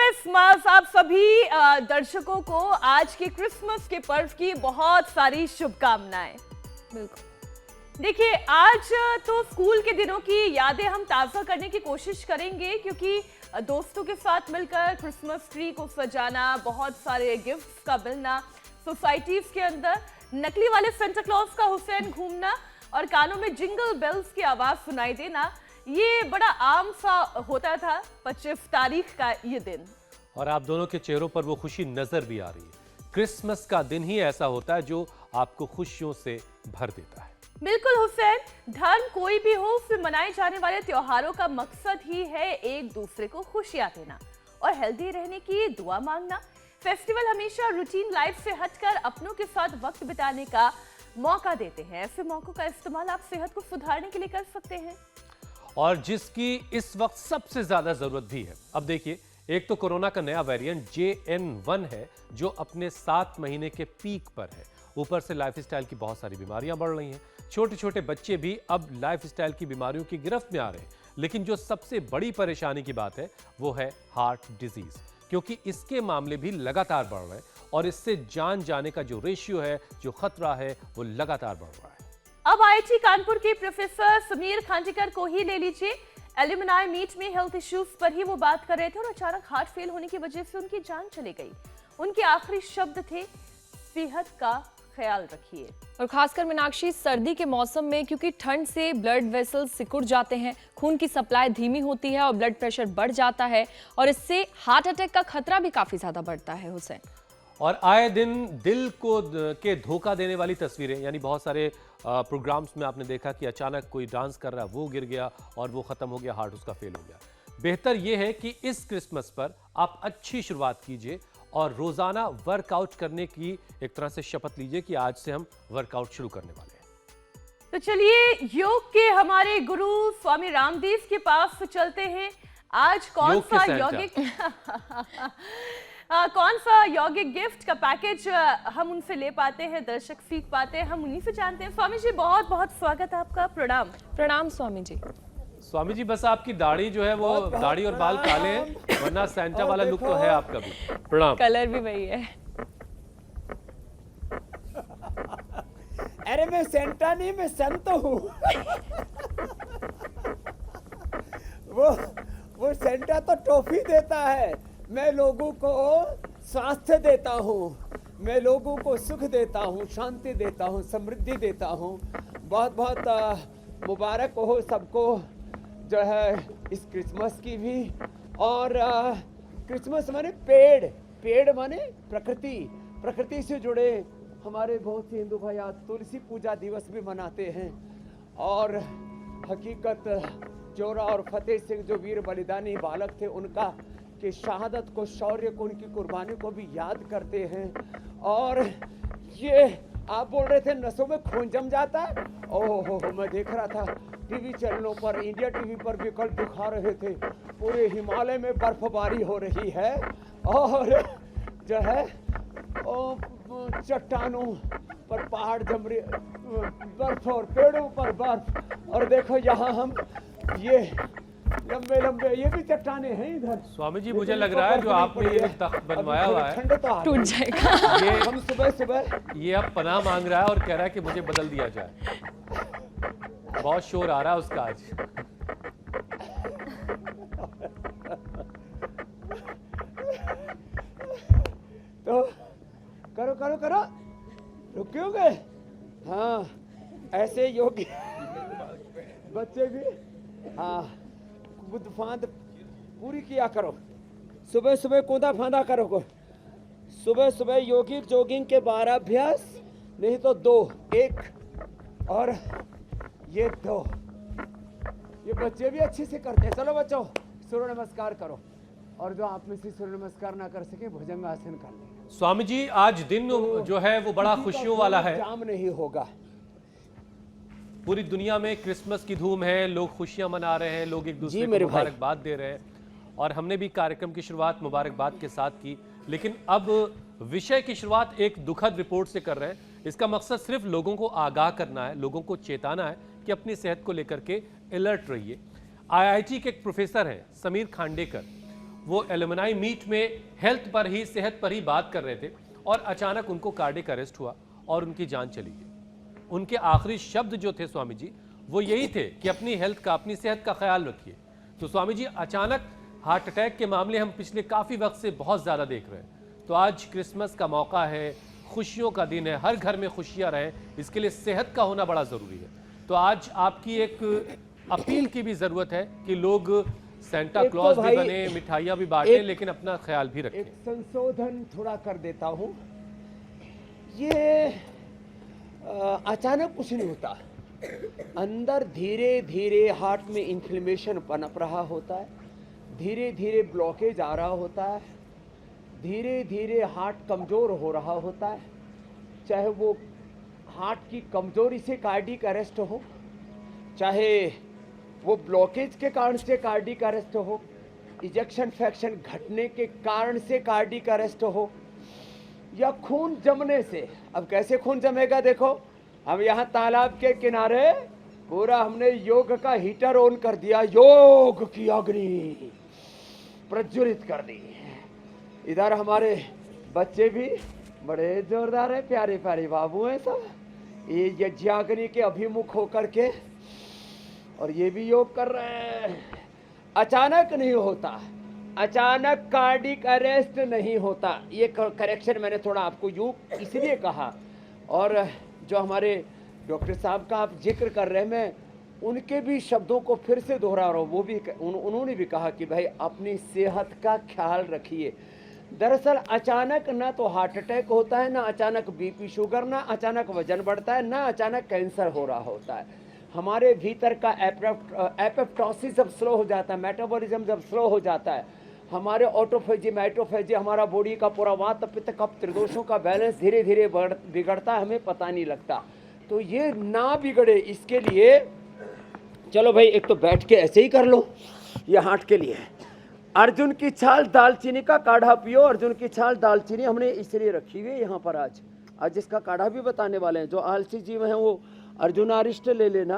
Christmas. आप सभी दर्शकों को आज के क्रिसमस के पर्व की बहुत सारी शुभकामनाएं। बिल्कुल, देखिए आज तो स्कूल के दिनों की यादें हम ताज़ा करने की कोशिश करेंगे, क्योंकि दोस्तों के साथ मिलकर क्रिसमस ट्री को सजाना, बहुत सारे गिफ्ट्स का मिलना, सोसाइटीज के अंदर नकली वाले सेंटा क्लॉज का हुसैन घूमना और कानों में जिंगल बेल्स की आवाज सुनाई देना, ये बड़ा आम सा होता था 25 तारीख का ये दिन। और आप दोनों के चेहरों पर वो खुशी नजर भी आ रही है। क्रिसमस का दिन ही ऐसा होता है जो आपको खुशियों से भर देता है। बिल्कुल हुसैन, धर्म कोई भी हो, उससे मनाए जाने वाले त्योहारों का मकसद ही है एक दूसरे को खुशियां देना और हेल्दी रहने की दुआ मांगना। फेस्टिवल हमेशा रूटीन लाइफ से हटकर अपनों के साथ वक्त बिताने का मौका देते हैं। ऐसे मौकों का इस्तेमाल आप सेहत को सुधारने के लिए कर सकते हैं, और जिसकी इस वक्त सबसे ज्यादा जरूरत भी है। अब देखिए, एक तो कोरोना का नया वेरिएंट JN1 है जो अपने 7 महीने के पीक पर है। ऊपर से लाइफस्टाइल की बहुत सारी बीमारियां बढ़ रही हैं। छोटे छोटे बच्चे भी अब लाइफस्टाइल की बीमारियों की गिरफ्त में आ रहे हैं। लेकिन जो सबसे बड़ी परेशानी की बात है वो है हार्ट डिजीज, क्योंकि इसके मामले भी लगातार बढ़ रहे हैं और इससे जान जाने का जो रेशियो है, जो खतरा है, वो लगातार बढ़ रहा है। अब IIT कानपुर के प्रोफेसर समीर खांडेकर को ही ले लीजिए। एल्यूमिनाई मीट में हेल्थ इश्यूज पर ही वो बात कर रहे थे और अचानक हार्ट फेल होने की वजह से उनकी जान चली गई। उनके आखिरी शब्द थे, सेहत का ख्याल रखिए। और खासकर मीनाक्षी, सर्दी के मौसम में क्योंकि ठंड से ब्लड वेसल्स सिकुड़ जाते हैं, खून की सप्लाई धीमी होती है और ब्लड प्रेशर बढ़ जाता है और इससे हार्ट अटैक का खतरा भी काफी ज्यादा बढ़ता है हुसैन। और आए दिन दिल को के धोखा देने वाली तस्वीरें, यानी बहुत सारे प्रोग्राम्स में आपने देखा कि अचानक कोई डांस कर रहा है, वो गिर गया और वो खत्म हो गया, हार्ट उसका फेल हो गया। बेहतर यह है कि इस क्रिसमस पर आप अच्छी शुरुआत कीजिए और रोजाना वर्कआउट करने की एक तरह से शपथ लीजिए कि आज से हम वर्कआउट शुरू करने वाले हैं। तो चलिए योग के हमारे गुरु स्वामी रामदेव के पास चलते हैं। आज कौन सा यौगिक गिफ्ट का पैकेज हम उनसे ले पाते हैं, दर्शक सीख पाते हैं, हम उन्हीं से जानते हैं। स्वामी जी, बहुत बहुत स्वागत है आपका। प्रणाम। प्रणाम स्वामी जी। स्वामी जी, बस आपकी दाढ़ी जो है वो दाढ़ी और बाल काले हैं, वरना सेंटा वाला लुक तो है आपका भी। प्रणाम। कलर भी वही है। अरे मैं सेंटा नहीं, मैं संत हूँ। वो सेंटा तो टॉफी देता है, मैं लोगों को स्वास्थ्य देता हूँ, मैं लोगों को सुख देता हूँ, शांति देता हूँ, समृद्धि देता हूँ। बहुत बहुत मुबारक हो सबको जो है इस क्रिसमस की भी। और क्रिसमस माने पेड़ माने प्रकृति से जुड़े हमारे बहुत से हिंदू भाई आज तुलसी पूजा दिवस भी मनाते हैं। और हकीकत चोरा और फतेह सिंह जो वीर बलिदानी बालक थे, उनका कि शहादत को, शौर्य को, उनकी कुर्बानी को भी याद करते हैं। और ये आप बोल रहे थे नसों में खून जम जाता है। ओहो, मैं देख रहा था टीवी चैनलों पर, इंडिया टीवी पर भी कल दिखा रहे थे, पूरे हिमालय में बर्फबारी हो रही है और जो है चट्टानों पर पहाड़ जम रहे, बर्फ और पेड़ों पर बर्फ। और देखो यहाँ हम ये लंबे लंबे ये भी चट्टाने हैं इधर। स्वामी जी, मुझे लग रहा है जो आपने ये तख्त बनवाया हुआ है टूट जाएगा। ये हम सुबह ये अब पनाह मांग रहा है और कह रहा है कि मुझे बदल दिया जाए। बहुत शोर आ रहा है उसका आज। तो करो रुकोगे? हाँ, ऐसे योगी बच्चे भी हाँ बुद्ध फांद पूरी किया करो। सुबह सुबह कूदा फांदा करो। सुबह सुबह योगिक जोगिंग के 12 अभ्यास, नहीं तो 2, 1 और ये 2। ये बच्चे भी अच्छे से करते हैं। चलो बच्चों, सूर्य नमस्कार करो, और जो आप में से सूर्य नमस्कार ना कर सके भुजंगासन कर ले। स्वामी जी, आज दिन जो है वो बड़ा खुशियों वाला है। जाम नहीं होगा। पूरी दुनिया में क्रिसमस की धूम है, लोग खुशियां मना रहे हैं, लोग एक दूसरे को मुबारकबाद दे रहे हैं और हमने भी कार्यक्रम की शुरुआत मुबारकबाद के साथ की। लेकिन अब विषय की शुरुआत एक दुखद रिपोर्ट से कर रहे हैं। इसका मकसद सिर्फ लोगों को आगाह करना है, लोगों को चेताना है कि अपनी सेहत को लेकर के अलर्ट रहिए। IIT के एक प्रोफेसर हैं समीर खांडेकर, वो एलुमनाई मीट में हेल्थ पर ही, सेहत पर ही बात कर रहे थे और अचानक उनको कार्डियक अरेस्ट हुआ और उनकी जान चली गई। उनके आखिरी शब्द जो थे स्वामी जी वो यही थे कि अपनी हेल्थ का, अपनी सेहत का ख्याल रखिए। तो स्वामी जी, अचानक हार्ट अटैक के मामले हम पिछले काफ़ी वक्त से बहुत ज़्यादा देख रहे हैं। तो आज क्रिसमस का मौका है, खुशियों का दिन है, हर घर में खुशियाँ रहें, इसके लिए सेहत का होना बड़ा ज़रूरी है। तो आज आपकी एक अपील की भी ज़रूरत है कि लोग सेंटा एक तो क्लॉज भी भाई बने, मिठाइयाँ भी बांटें, एक- लेकिन अपना ख्याल भी रखें। एक संशोधन थोड़ा कर देता हूँ। ये अचानक कुछ नहीं होता, अंदर धीरे धीरे हार्ट में इन्फ्लेमेशन पनप रहा होता है, धीरे धीरे ब्लॉकेज आ रहा होता है, धीरे धीरे हार्ट कमज़ोर हो रहा होता है। चाहे वो हार्ट की कमज़ोरी से कार्डियक अरेस्ट हो, चाहे वो ब्लॉकेज के कारण से कार्डियक अरेस्ट हो, इजेक्शन फ्रैक्शन घटने के कारण से कार्डियक अरेस्ट हो, या खून जमने से। अब कैसे खून जमेगा देखो, हम यहाँ तालाब के किनारे पूरा हमने योग का हीटर ऑन कर दिया, योग की अग्नि प्रज्वलित कर दी। इधर हमारे बच्चे भी बड़े जोरदार है, प्यारे प्यारे बाबू हैं सब, ये यज्ञाग्नि के अभिमुख होकर के, और ये भी योग कर रहे हैं। अचानक नहीं होता, अचानक कार्डियक अरेस्ट नहीं होता। ये करेक्शन मैंने थोड़ा आपको योग इसलिए कहा। और जो हमारे डॉक्टर साहब का आप जिक्र कर रहे हैं, मैं उनके भी शब्दों को फिर से दोहरा रहा हूँ। वो भी उन्होंने भी कहा कि भाई अपनी सेहत का ख्याल रखिए। दरअसल अचानक ना तो हार्ट अटैक होता है, ना अचानक बीपी शुगर, ना अचानक वजन बढ़ता है, ना अचानक कैंसर हो रहा होता है। हमारे भीतर का एपोप्टोसिस जब स्लो हो जाता है, मेटाबॉलिज्म जब स्लो हो जाता है, हमारे ऑटोफेजी माइटोफेजी, हमारा बॉडी का पूरा वात पित्त कफ त्रिदोषों का बैलेंस धीरे धीरे बिगड़ता है, हमें पता नहीं लगता। तो ये ना बिगड़े इसके लिए चलो भाई एक तो बैठ के ऐसे ही कर लो, ये हार्ट के लिए है। अर्जुन की छाल दालचीनी का काढ़ा पियो। अर्जुन की छाल दालचीनी हमने इसलिए रखी हुई है यहाँ पर आज इसका काढ़ा भी बताने वाले हैं। जो आलसी जीव हैं वो अर्जुन आरिष्ट ले लेना,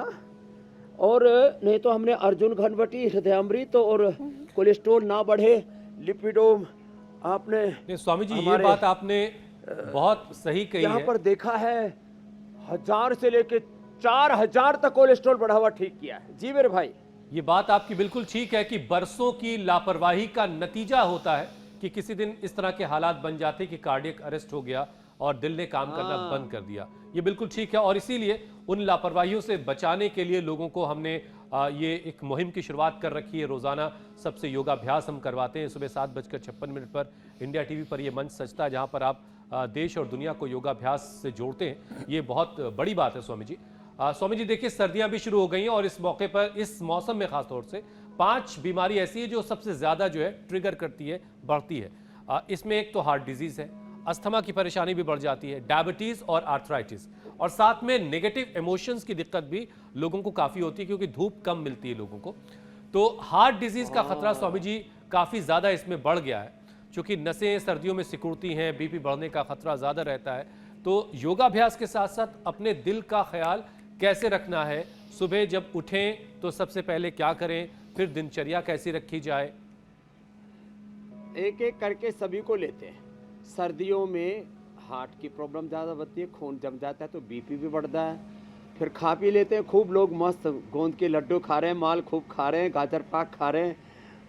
और नहीं तो हमने अर्जुन घनवटी, हृदयामृत और कोलेस्ट्रॉल ना बढ़े, लिपिडोम आपने नहीं स्वामी जी, ये हमारे बात आपने बहुत सही कही यहाँ है। पर देखा है 1000 से लेके 4000 तक कोलेस्ट्रॉल बढ़ा हुआ ठीक किया है। जी मेरे भाई, ये बात आपकी बिल्कुल ठीक है कि बरसों की लापरवाही का नतीजा होता है कि किसी दिन इस तरह के हालात बन जाते कि कार्डियक अरेस्ट हो गया और दिल ने काम करना बंद कर दिया। ये बिल्कुल ठीक है, और इसीलिए उन लापरवाहियों से बचाने के लिए लोगों को हमने ये एक मुहिम की शुरुआत कर रखी है। रोजाना सबसे योगाभ्यास हम करवाते हैं। सुबह 7:56 पर इंडिया टीवी पर यह मंच सजता है, जहां पर आप देश और दुनिया को योगाभ्यास से जोड़ते हैं। ये बहुत बड़ी बात है स्वामी जी। स्वामी जी देखिए, सर्दियां भी शुरू हो गई हैं और इस मौके पर, इस मौसम में खासतौर से 5 बीमारी ऐसी है जो सबसे ज्यादा जो है ट्रिगर करती है, बढ़ती है। इसमें एक तो हार्ट डिजीज है, अस्थमा की परेशानी भी बढ़ जाती है, डायबिटीज और आर्थराइटिस, और साथ में नेगेटिव इमोशंस की दिक्कत भी लोगों को काफी होती है क्योंकि धूप कम मिलती है लोगों को। तो हार्ट डिजीज का खतरा स्वामी जी काफी ज्यादा इसमें बढ़ गया है, क्योंकि नसें सर्दियों में सिकुड़ती हैं, बीपी बढ़ने का खतरा ज्यादा रहता है। तो योगाभ्यास के साथ साथ अपने दिल का ख्याल कैसे रखना है, सुबह जब उठें तो सबसे पहले क्या करें, फिर दिनचर्या कैसी रखी जाए? एक एक करके सभी को लेते हैं। सर्दियों में हार्ट की प्रॉब्लम ज़्यादा बढ़ती है, खून जम जाता है तो बीपी भी बढ़ता है। फिर खा पी लेते हैं खूब, लोग मस्त गोंद के लड्डू खा रहे हैं, माल खूब खा रहे हैं, गाजर पाक खा रहे हैं,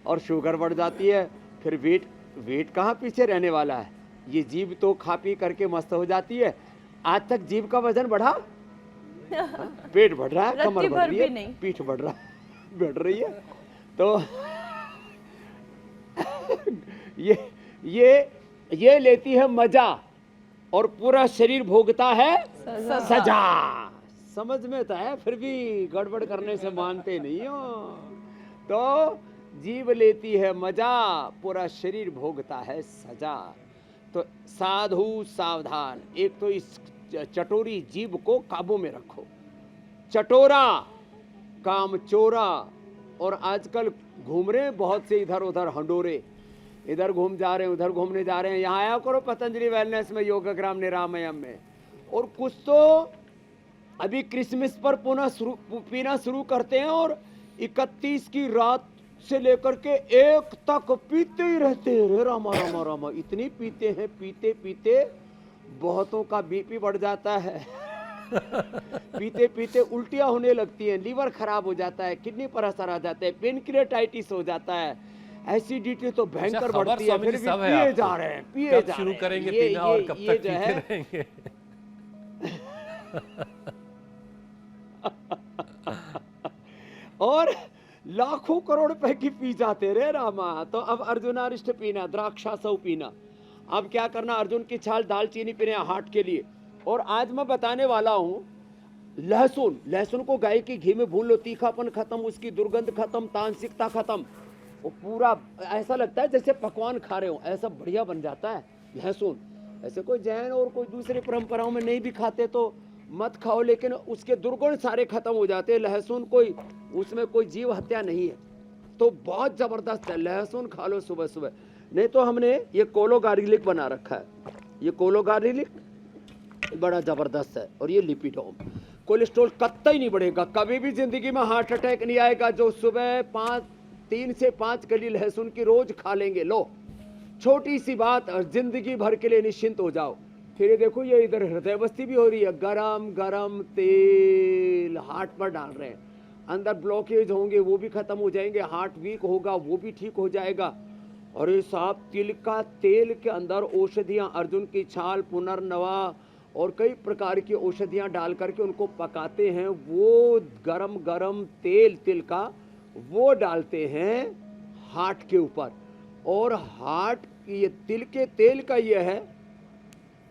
और शुगर बढ़ जाती है। फिर वेट कहाँ पीछे रहने वाला है, ये जीभ तो खा पी करके मस्त हो जाती है। आज तक जीभ का वजन बढ़ा, पेट बढ़ रहा है, कमर बढ़ रही है, पीठ बढ़ रही है। तो ये लेती है मजा और पूरा शरीर भोगता है सजा। समझ में तो है, फिर भी गड़बड़ करने से मानते नहीं हो। तो जीभ लेती है मजा, पूरा शरीर भोगता है सजा। तो साधु सावधान, एक तो इस चटोरी जीभ को काबू में रखो। चटोरा, कामचोरा, और आजकल घूम रहे हैं बहुत से इधर उधर हंडोरे, इधर घूम जा रहे हैं, उधर घूमने जा रहे हैं। यहाँ आया करो पतंजलि वेलनेस में, योगग्राम निरामयम में। और कुछ तो अभी क्रिसमस पर पुनः पीना शुरू करते हैं और 31 की रात से लेकर के 1 तक पीते ही रहते हैं। रे रामा रामा रामा, इतनी पीते हैं, पीते पीते बहुतों का बीपी बढ़ जाता है। पीते पीते उल्टियां होने लगती हैं, लीवर खराब हो जाता है, किडनी पर असर आ जाता है, पेनक्रियाटाइटिस हो जाता है, एसिडिटी तो भयंकर खबर बढ़ती है। स्वामी फिर जी भी सब है पिए आपको। जा रहे हैं, पिए कब जा शुरू रहे हैं। करेंगे ये- पीना और ये- कब ये तक जो पीते है रहेंगे? और लाखों करोड़ रुपए की पी जाते रे रामा। तो अब अर्जुनारिष्ट पीना, द्राक्षासव पीना। अब क्या करना, अर्जुन की छाल दालचीनी पीने हार्ट के लिए। और आज मैं बताने वाला हूं लहसुन। लहसुन को गाय के घी में भून लो, तीखापन खत्म, उसकी दुर्गंध खत्म, तांत्रिकता खत्म। वो पूरा ऐसा लगता है जैसे पकवान खा रहे हो, ऐसा बढ़िया बन जाता है लहसुन। ऐसे कोई जैन और कोई दूसरी परंपराओं में नहीं भी खाते तो मत खाओ, लेकिन उसके दुर्गुण सारे खत्म हो जाते हैं। लहसुन कोई, उसमें कोई जीव हत्या नहीं है, तो बहुत जबरदस्त है। लहसुन खा लो सुबह सुबह। नहीं तो हमने ये कोलो गार्लिक बना रखा है, ये कोलो गार्लिक बड़ा जबरदस्त है। और ये लिपिडोम, कोलेस्ट्रॉल कतई नहीं बढ़ेगा, कभी भी जिंदगी में हार्ट अटैक नहीं आएगा। जो सुबह 3 से 5 कली लहसुन की रोज खा लेंगे, लो छोटी सी बात, और जिंदगी भर के लिए निश्चिंत हो जाओ। फिर ये देखो, ये इधर हृदय बस्ती भी हो रही है। गरम गरम तेल हार्ट पर डाल रहे हैं, अंदर ब्लॉकेज होंगे वो भी खत्म हो जाएंगे, हार्ट वीक होगा वो भी ठीक हो जाएगा। और ये साहब तिल का तेल के अंदर औषधियां, अर्जुन की छाल, पुनर्नवा और कई प्रकार की औषधियां डाल करके उनको पकाते हैं। वो गरम गरम तेल तिल का वो डालते हैं हार्ट के ऊपर। और हार्ट ये तिल के तेल का ये है,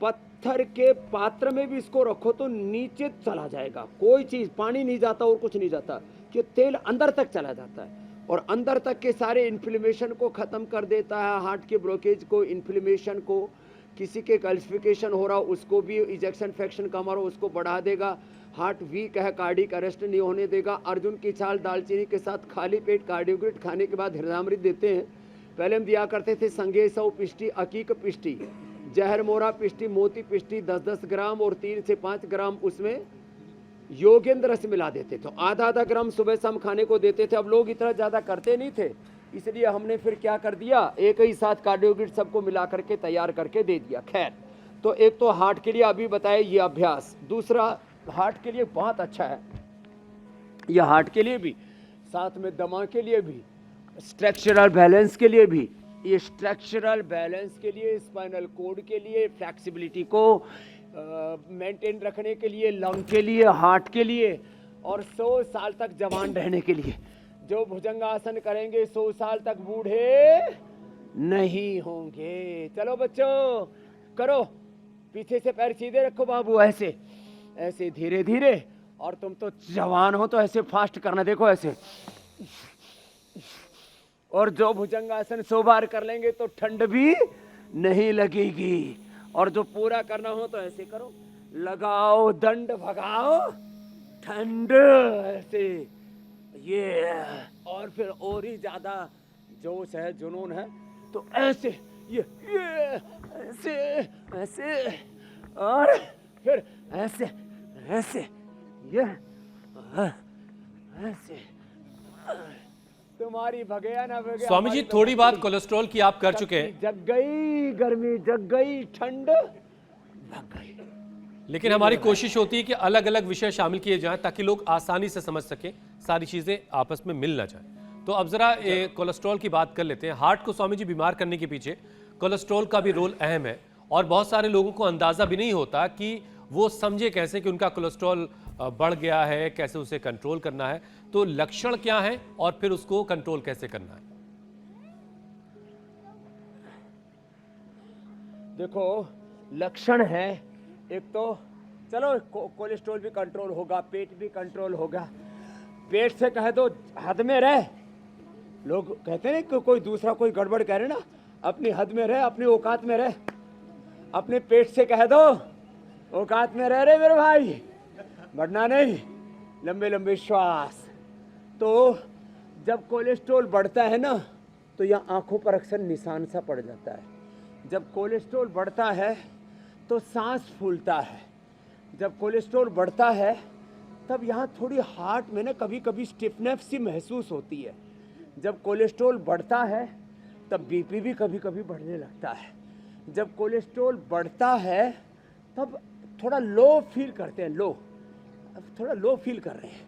पत्थर के पात्र में भी इसको रखो तो नीचे चला जाएगा, कोई चीज, पानी नहीं जाता और कुछ नहीं जाता, कि तेल अंदर तक चला जाता है और अंदर तक के सारे इन्फ्लेमेशन को खत्म कर देता है, हार्ट के ब्लॉकेज को, इन्फ्लेमेशन को। किसी के कैल्सिफिकेशन हो रहा उसको भी, इजेक्शन फ्रैक्शन कम हो रहा उसको बढ़ा देगा। हार्ट वीक है, कार्डिक अरेस्ट नहीं होने देगा। अर्जुन की छाल दालचीनी के साथ खाली पेट कार्डियोग्रिट खाने के बाद हृदयामृत देते हैं। पहले हम दिया करते थे संगेसव पिष्टी, अकीक पिष्टी, जहर मोरा पिष्टी, मोती पिष्टी 10-10 ग्राम और 3 से 5 ग्राम उसमें योगेंद्र रस मिला देते थे। आधा ग्राम सुबह शाम खाने को देते थे। अब लोग इतना ज़्यादा करते नहीं थे, इसलिए हमने फिर क्या कर दिया, एक ही साथ कार्डियोग्रिट सबको मिला करके तैयार करके दे दिया। खैर, तो एक तो हार्ट के लिए अभी बताए ये अभ्यास, दूसरा हार्ट के लिए बहुत अच्छा है, यह हार्ट के लिए भी, साथ में दमा के लिए भी, स्ट्रक्चरल बैलेंस के लिए भी। ये स्ट्रक्चरल बैलेंस के लिए, स्पाइनल कोड के लिए, फ्लेक्सिबिलिटी को मेंटेन रखने के लिए, लंग के लिए, हार्ट के लिए, और 100 साल तक जवान रहने के लिए। जो भुजंगासन करेंगे 100 साल तक बूढ़े नहीं होंगे। चलो बच्चों करो, पीछे से पैर सीधे रखो बाबू, ऐसे ऐसे धीरे धीरे। और तुम तो जवान हो तो ऐसे फास्ट करना, देखो ऐसे। और जो भुजंगासन 100 बार कर लेंगे तो ठंड भी नहीं लगेगी। और जो पूरा करना हो तो ऐसे करो, लगाओ दंड भगाओ ठंड, ऐसे ये। और फिर और ही ज्यादा जोश है, जुनून है तो ऐसे ये ऐसे ऐसे, और फिर ऐसे ऐसे ये ऐसे। तुम्हारी भगया ना भगया। स्वामी जी, थोड़ी बात कोलेस्ट्रॉल की आप कर चुके हैं, जग गई गर्मी, जग गई ठंड, भग गई। लेकिन हमारी कोशिश होती है कि अलग अलग विषय शामिल किए जाएं ताकि लोग आसानी से समझ सकें, सारी चीजें आपस में मिल ना जाए। तो अब जरा कोलेस्ट्रॉल की बात कर लेते हैं। हार्ट को स्वामी जी बीमार करने के पीछे कोलेस्ट्रॉल का भी रोल अहम है, और बहुत सारे लोगों को अंदाजा भी नहीं होता कि वो समझे कैसे कि उनका कोलेस्ट्रॉल बढ़ गया है, कैसे उसे कंट्रोल करना है। तो लक्षण क्या है और फिर उसको कंट्रोल कैसे करना है? देखो लक्षण है, एक तो चलो कोलेस्ट्रॉल भी कंट्रोल होगा, पेट भी कंट्रोल होगा। पेट से कह दो हद में रह, लोग कहते हैं कि कोई दूसरा कोई गड़बड़ कह रहे ना, अपनी हद में रह, अपनी औकात में रह। अपने पेट से कह दो औकात में रह रहे मेरे भाई, बढ़ना नहीं, लंबे लंबे श्वास। तो जब कोलेस्ट्रॉल बढ़ता है ना तो यह आंखों पर अक्सर निशान सा पड़ जाता है। जब कोलेस्ट्रॉल बढ़ता है तो सांस फूलता है। जब कोलेस्ट्रॉल बढ़ता है तब यहाँ थोड़ी हार्ट में ना कभी कभी स्टिफनेस सी महसूस होती है। जब कोलेस्ट्रॉल बढ़ता है तब बीपी भी कभी कभी बढ़ने लगता है। जब कोलेस्ट्रॉल बढ़ता है तब थोड़ा लो फील करते हैं, लो, अब थोड़ा लो फील कर रहे हैं।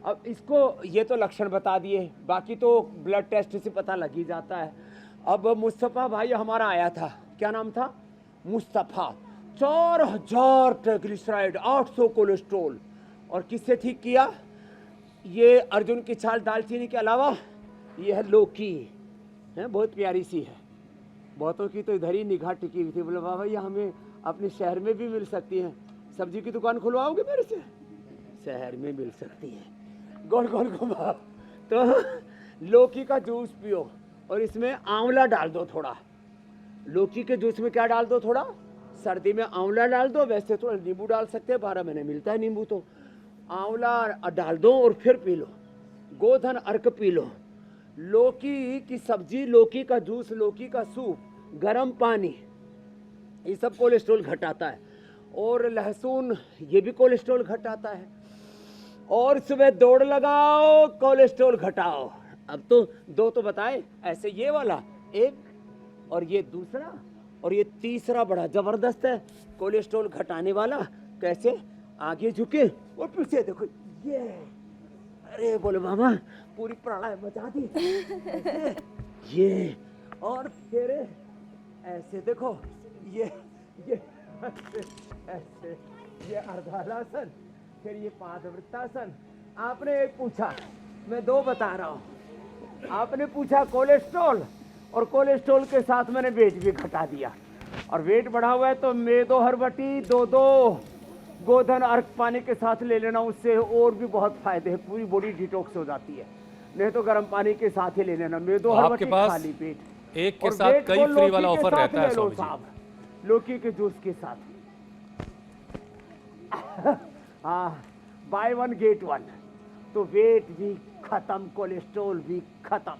अब इसको ये तो लक्षण बता दिए, बाकी तो ब्लड टेस्ट से पता लग ही जाता है। अब मुस्तफ़ा भाई हमारा आया था, क्या नाम था? मुस्तफ़ा। 4000 ट्राइग्लिसराइड, 800 कोलेस्ट्रॉल, और किससे ठीक किया? ये अर्जुन की छाल दालचीनी के अलावा ये है लौकी, है, बहुत प्यारी सी है। बहुतों की तो इधर ही निगाह टिकी हुई थी, बोले वाह भैया हमें अपने शहर में भी मिल सकती हैं, सब्जी की दुकान खुलवाओगे मेरे से? शहर में मिल सकती है, गोल गोल घुमा। तो लौकी का जूस पियो और इसमें आंवला डाल दो थोड़ा। लौकी के जूस में क्या डाल दो? थोड़ा सर्दी में आंवला डाल दो, वैसे थोड़ा नींबू डाल सकते हैं, 12 महीने मिलता है नींबू, तो आंवला डाल दो और फिर पी लो। गोधन अर्क पी लो। लौकी की सब्जी, लौकी का जूस, लौकी का सूप, गर्म पानी, ये सब कोलेस्ट्रॉल घटाता है। और लहसुन, ये भी कोलेस्ट्रॉल घटाता है। और सुबह दौड़ लगाओ, कोलेस्ट्रॉल घटाओ। अब तो 2 तो बताए, ऐसे ये वाला एक और ये दूसरा, और ये तीसरा बड़ा जबरदस्त है कोलेस्ट्रॉल घटाने वाला। कैसे? आगे झुके और पीछे देखो, ये, अरे बोले मामा पूरी प्राणायाम बचा दी। ऐसे, ये, और फिर ऐसे देखो, ये ऐसे, ऐसे, ये अर्धालासन, फिर ये पादवृत्तासन। आपने एक पूछा, मैं 2 बता रहा हूँ। आपने पूछा कोलेस्ट्रॉल, और कोलेस्ट्रॉल के साथ मैंने वेट भी घटा दिया। और वेट बढ़ा हुआ है तो मेदो हरबटी 2 गोधन अर्क पानी के साथ ले लेना, उससे और भी बहुत फायदे हैं, पूरी बॉडी डिटॉक्स हो जाती है। नहीं तो गर्म पानी के साथ ही ले लेना, मेदो हरबटी खाली पेट। एक के और साथ वेट कई को फ्री लौकी वाला के ऑफर साथ रहता है ले लो स्वामी जी। साहब, लौकी के जूस के साथ। हाँ, बाय 1 गेट 1, तो वेट भी खत्म, कोलेस्ट्रॉल भी खत्म।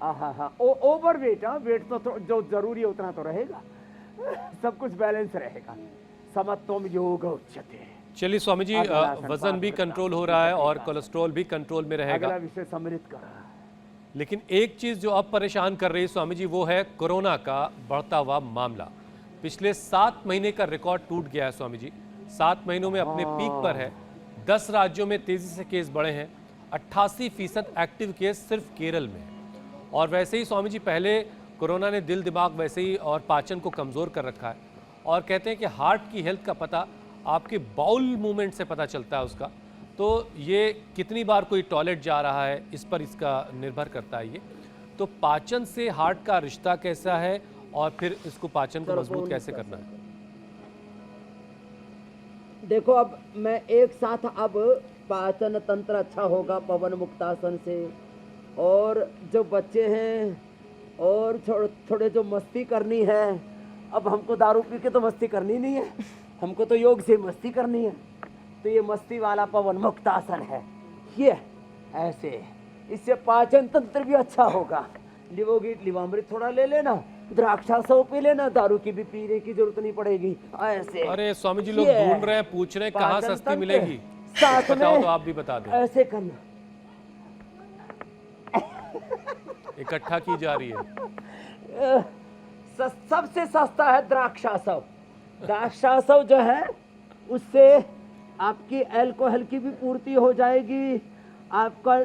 हाँ, ओवर वेट, हाँ, वेट तो जो जरूरी है उतना तो रहेगा, सब कुछ बैलेंस रहेगा। समत्वम योग उच्यते। चलिए स्वामी जी, वजन भी कंट्रोल हो रहा है और कोलेस्ट्रॉल भी कंट्रोल में रहेगा। अगला विषय सम्मिलित कर। लेकिन एक चीज जो अब परेशान कर रही है स्वामी जी, वो है कोरोना का बढ़ता हुआ मामला। पिछले 7 महीने का रिकॉर्ड टूट गया है स्वामी जी। 7 महीनों में अपने पीक पर है। 10 राज्यों में तेजी से केस बढ़े हैं। 88% एक्टिव केस सिर्फ केरल में है। और वैसे ही स्वामी जी, पहले कोरोना ने दिल दिमाग वैसे ही और पाचन को कमजोर कर रखा है। और कहते हैं कि हार्ट की हेल्थ का पता आपके बाउल मूवमेंट से पता चलता है उसका। तो ये कितनी बार कोई टॉयलेट जा रहा है, इस पर इसका निर्भर करता है ये। तो पाचन से हार्ट का रिश्ता कैसा है और फिर इसको पाचन को मजबूत कैसे करना है? देखो, अब मैं एक साथ, अब पाचन तंत्र अच्छा होगा पवन मुक्तासन से। और जो बच्चे हैं और थोड़े जो मस्ती करनी है, अब हमको दारू पी के तो मस्ती करनी नहीं है, हमको तो योग से मस्ती करनी है। तो ये मस्ती वाला पवन मुक्तासन है, ये ऐसे, इससे पाचन तंत्र भी अच्छा होगा। लिवोगीट लिवामृत थोड़ा ले लेना, द्राक्षासव पी लेना, दारू की भी पीने की जरूरत नहीं पड़ेगी। ऐसे, अरे स्वामी जी, लोग ढूंढ रहे हैं, पूछ रहे हैं कहाँ पाचन सस्ती तंत्र मिलेगी, साथ बताओ में तो आप भी बता दें। ऐसे करना, इकट्ठा की जा रही है। सबसे सस्ता है द्राक्षासव। द्राक्षासव जो है उससे आपकी अल्कोहल की भी पूर्ति हो जाएगी, आपका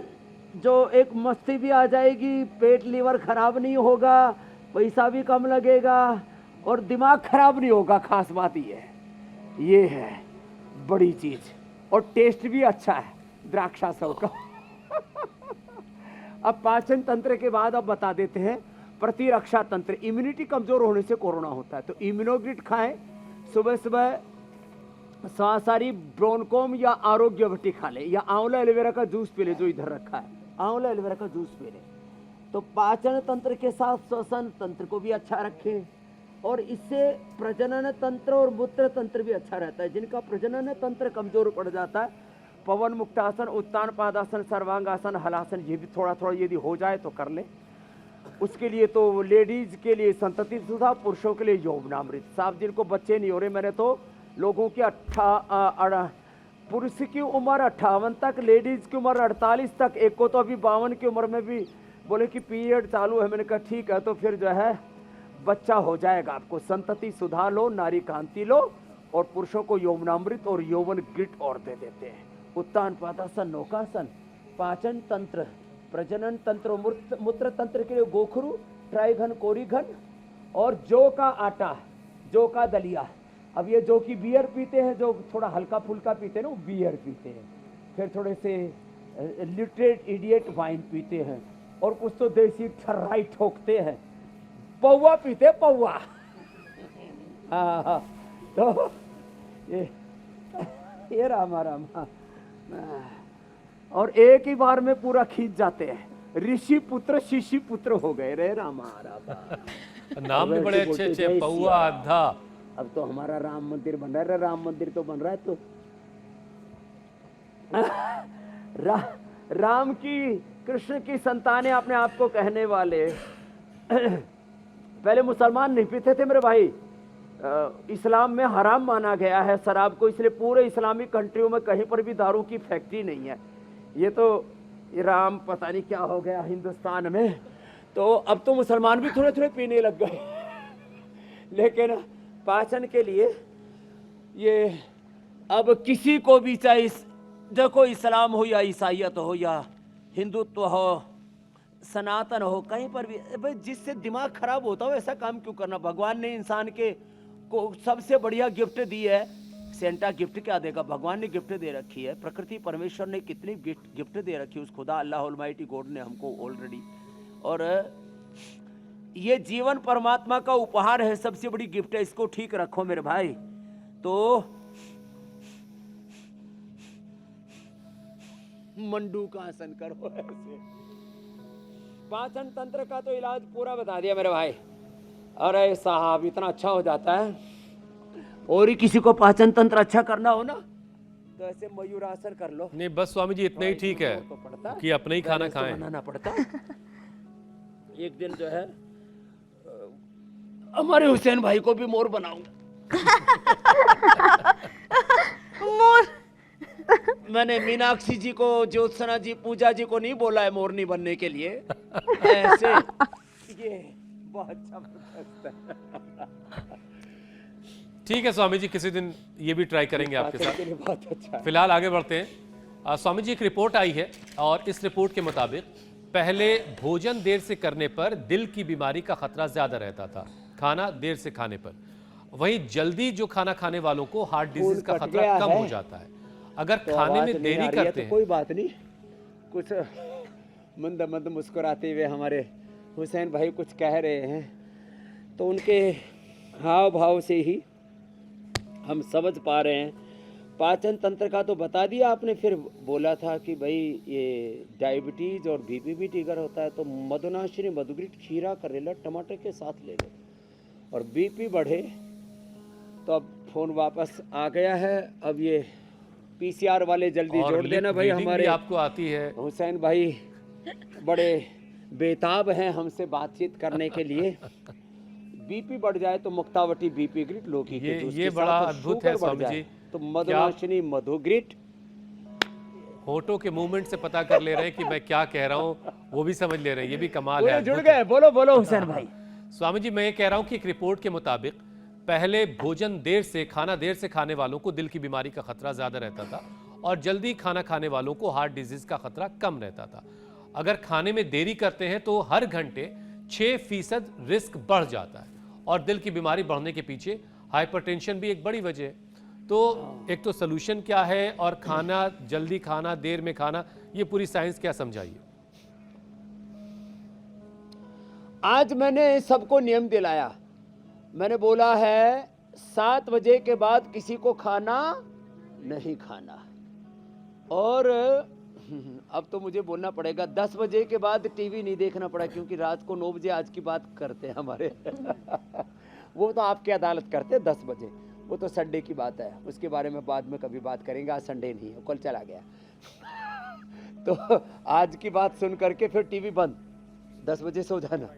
जो एक मस्ती भी आ जाएगी, पेट लीवर खराब नहीं होगा, पैसा भी कम लगेगा और दिमाग खराब नहीं होगा। खास बात ये है बड़ी चीज। और टेस्ट भी अच्छा है द्राक्षासव का। अब पाचन तंत्र के बाद अब बता देते हैं प्रतिरक्षा तंत्र। इम्यूनिटी कमजोर होने से कोरोना होता है, तो इम्यूनोग्रिड खाएं। सुबह सुबह सांसारी ब्रोनकोम या आरोग्य भट्टी खा ले, या आंवला एलोवेरा का जूस पी ले, जो इधर रखा है, आंवला एलोवेरा का जूस पी ले। तो पाचन तंत्र के साथ श्वसन तंत्र को भी अच्छा रखें, और इससे प्रजनन तंत्र और मूत्र तंत्र भी अच्छा रहता है। जिनका प्रजनन तंत्र कमजोर पड़ जाता है, पवन मुक्तासन, उत्तान पादासन, सर्वांगासन, हलासन, ये भी थोड़ा थोड़ा यदि हो जाए तो कर ले। उसके लिए तो लेडीज के लिए संतति सुधा, पुरुषों के लिए यौवनामृत। साहब जिनको बच्चे नहीं हो रहे, मैंने तो लोगों की पुरुष की उम्र 58 तक, लेडीज की उम्र 48 तक, एक को तो अभी 52 की उम्र में भी बोले कि पीरियड चालू है। मैंने कहा ठीक है, तो फिर जो है बच्चा हो जाएगा आपको। संतति सुधा लो, नारी कांति लो, और पुरुषों को यौवनामृत और यौवन गिट और दे देते हैं। उत्तान पादासन नौकासन, पाचन तंत्र, प्रजनन तंत्र, मूत्र तंत्र के लिए गोखरू, ट्राइघन, कोरीघन, और जौ का आटा, जौ का दलिया। अब ये जौ की बियर पीते हैं, जो थोड़ा हल्का फुल्का पीते हैं ना, वो बियर पीते हैं। फिर थोड़े से लिटरेट इडियट वाइन पीते हैं, और कुछ तो देसी ठर्राई ठोकते हैं। पौवा पीते, पौवा। हाँ, तो ये रामा रामा, और एक ही बार में पूरा खींच जाते हैं। ऋषि पुत्र शिशि पुत्र हो गए रे रामा रामा। नाम भी बड़े अच्छे अच्छे, पौआ, आधा। अब तो हमारा राम मंदिर बन रहा है, राम मंदिर तो बन रहा है। तो राम की, कृष्ण की संतानें अपने आप को कहने वाले पहले मुसलमान नहीं पीते थे मेरे भाई। इस्लाम में हराम माना गया है शराब को, इसलिए पूरे इस्लामिक कंट्रियों में कहीं पर भी दारू की फैक्ट्री नहीं है। ये तो राम पता नहीं क्या हो गया हिंदुस्तान में, तो अब तो मुसलमान भी थोड़े थोड़े पीने लग गए। लेकिन पाचन के लिए ये अब किसी को भी, चाहे देखो इस्लाम हो या ईसाइयत हो या हिंदुत्व हो, सनातन हो, कहीं पर भी भाई जिससे दिमाग खराब होता हो ऐसा काम क्यों करना। भगवान ने इंसान के को सबसे बढ़िया गिफ्ट दी है। सेंटा गिफ्ट क्या देगा, भगवान ने गिफ्ट दे रखी है। प्रकृति परमेश्वर ने कितनी गिफ्ट दे रखी है उस खुदा अल्लाह ऑलमाइटी गॉड ने हमको ऑलरेडी। और ये जीवन परमात्मा का उपहार है, सबसे बड़ी गिफ्ट है, इसको ठीक रखो मेरे भाई। तो मंडू का आसन करो ऐसे। पाचन तंत्र का तो इलाज पूरा बता दिया मेरे भाई। अरे साहब इतना अच्छा हो जाता है। और ही किसी को पाचन तंत्र अच्छा करना हो ना, तो ऐसे मयूरासन कर लो। नहीं बस स्वामी जी इतना ही ठीक है तो कि अपने ही खाना खाएं। बनाना पड़ता। एक दिन जो है हमारे हुसैन भाई को भी मोर बनाऊंगा। मोर मैंने मीनाक्षी जी को, ज्योत्सना जी, पूजा जी को नहीं बोला है मोरनी बनने के लिए। ऐसे ये बहुत जबरदस्त है। ठीक है स्वामी जी, किसी दिन ये भी ट्राई करेंगे आपके पाचन के साथ। लिए बहुत अच्छा है। फिलहाल आगे बढ़ते हैं। स्वामी जी एक रिपोर्ट आई है और इस रिपोर्ट के मुताबिक पहले भोजन देर से करने पर दिल की बीमारी का खतरा ज्यादा रहता था, खाना देर से खाने पर। वहीं जल्दी जो खाना खाने वालों को हार्ट डिजीज का खतरा कम हो जाता है अगर तो खाने में देरी करते हैं। कोई बात नहीं, कुछ मंद मंद मुस्कुराते हुए हमारे हुसैन भाई कुछ कह रहे हैं, तो उनके हाव भाव से ही हम समझ पा रहे हैं। पाचन तंत्र का तो बता दिया आपने, फिर बोला था कि भाई ये डायबिटीज और बीपी भी ट्रिगर होता है, तो मधुनाशिनी, मधुग्रिट, खीरा, करेला, टमाटर के साथ ले लो। और बीपी बढ़े तो अब फोन वापस आ गया है। अब ये पीसीआर वाले जल्दी जोड़ देना भाई। हमारे आपको आती है हुसैन भाई बड़े बेताब हैं हमसे बातचीत करने के लिए। बीपी बढ़ जाए तो मुक्तावटी बीपी ग्रिट, लौकी के जूस ये के बड़ा साथ, अद्भुत है स्वामी जी। तो मधुनाशिनी, मधुग्रिट। होठों के मूवमेंट से पता कर ले रहे हैं कि मैं क्या कह रहा हूँ, वो भी समझ ले रहे हैं। ये भी कमाल है, जुड़ अद्भुत गए। है। बोलो बोलो हुसैन भाई। स्वामी जी मैं ये कह रहा हूँ कि एक रिपोर्ट के मुताबिक पहले भोजन देर से, खाना देर से खाने वालों को दिल की बीमारी का खतरा ज्यादा रहता था और जल्दी खाना खाने वालों को हार्ट डिजीज का खतरा कम रहता था। अगर खाने में देरी करते हैं तो हर घंटे 6% रिस्क बढ़ जाता है और दिल की बीमारी बढ़ने के पीछे हाइपरटेंशन भी एक बड़ी वजह है। तो एक तो सोल्यूशन क्या है और खाना, जल्दी खाना, देर में खाना, ये पूरी साइंस क्या समझाइए। आज मैंने सबको नियम दिलाया। मैंने बोला है 7 बजे के बाद किसी को खाना नहीं खाना। और अब तो मुझे बोलना पड़ेगा 10 बजे के बाद टीवी नहीं देखना पड़ा, क्योंकि रात को 9 बजे आज की बात करते हैं हमारे। वो तो आपकी अदालत करते 10 बजे, वो तो संडे की बात है, उसके बारे में बाद में कभी बात करेंगे। आज संडे नहीं है, कल चला गया। तो आज की बात सुन करके फिर टीवी बंद, 10 बजे सो जाना,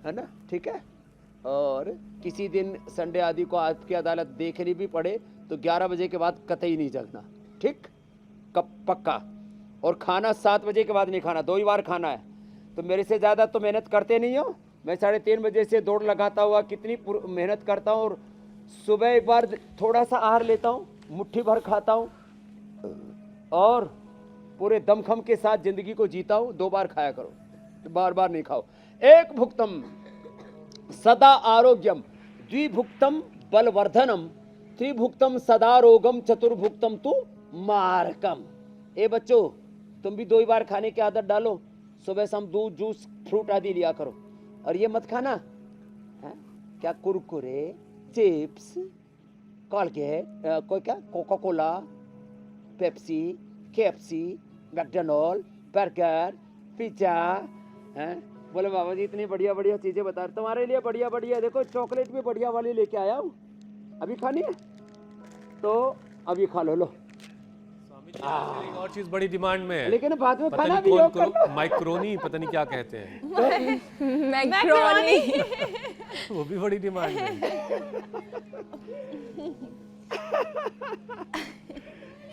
है ना, ठीक है। और किसी दिन संडे आदि को आपकी अदालत देखनी भी पड़े तो 11 बजे के बाद कतई नहीं जगना, ठीक, कब पक्का। और खाना 7 बजे के बाद नहीं खाना, 2 ही बार खाना है। तो मेरे से ज़्यादा तो मेहनत करते नहीं हो। मैं 3:30 बजे से दौड़ लगाता हुआ कितनी मेहनत करता हूँ, और सुबह एक बार थोड़ा सा आहार लेता हूँ, मुट्ठी भर खाता हूँ, और पूरे दमखम के साथ जिंदगी को जीता हूँ। 2 बार खाया करो, तो बार बार नहीं खाओ। एक भुक्तम सदा आरोग्यम, द्विभुक्तम बलवर्धनम, त्रिभुक्तम सदा रोगम, चतुर्भुक्तम तु मारकम। ए बच्चों, तुम भी 2 ही बार खाने की आदत डालो। सुबह शाम दूध, जूस, फ्रूट आदि लिया करो, और ये मत खाना है क्या कुरकुरे, चिप्स, कॉलगेट, कोई क्या Coca Cola, Pepsi, KFC, McDonald, burger, pizza हैं। बोले बाबा जी इतनी बढ़िया बढ़िया चीजें बता रहे, तुम्हारे लिए बढ़िया बढ़िया, देखो चॉकलेट भी बढ़िया वाली लेके आया हूँ, अभी खानी है तो अभी खा लो। लो आजकल एक और चीज बड़ी डिमांड में है, लेकिन बाद में पता खाना नहीं भी योग कर लो। माइक्रोनी, पता नहीं क्या कहते हैं, मैक्रोनी। वो भी बड़ी डिमांड में है।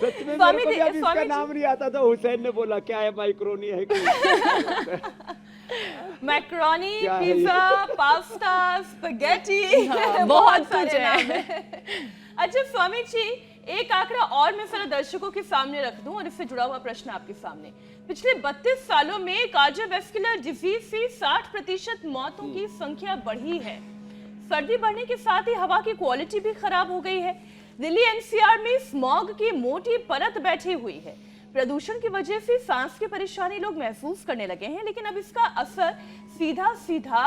सच में स्वामी मेरे को भी जी- अभी इसका स्वामी जी- नाम नहीं आता था। हुसैन ने बोला क्या है माइक्रोनी है कोई? मैक्रोनी, क्या है ये? पिज्जा, पास्ता, स्पैगेटी, बहुत सारे कुछ है। नाम हैं। अच्छा स्वामी जी, एक आंकड़ा और मैं सारे दर्शकों के सामने रख दूं, और इससे जुड़ा हुआ प्रश्न आपके सामने। पिछले 32 सालों में कार्डियोवैस्कुलर डिजीज से 60% मौतों की संख्या बढ़ी है। सर्दी बढ़ने के साथ ही हवा की क्वालिटी भी खराब हो गई है। दिल्ली एनसीआर में स्मॉग की मोटी परत बैठी हुई है। प्रदूषण की वजह से सांस की परेशानी लोग महसूस करने लगे हैं, लेकिन अब इसका असर सीधा सीधा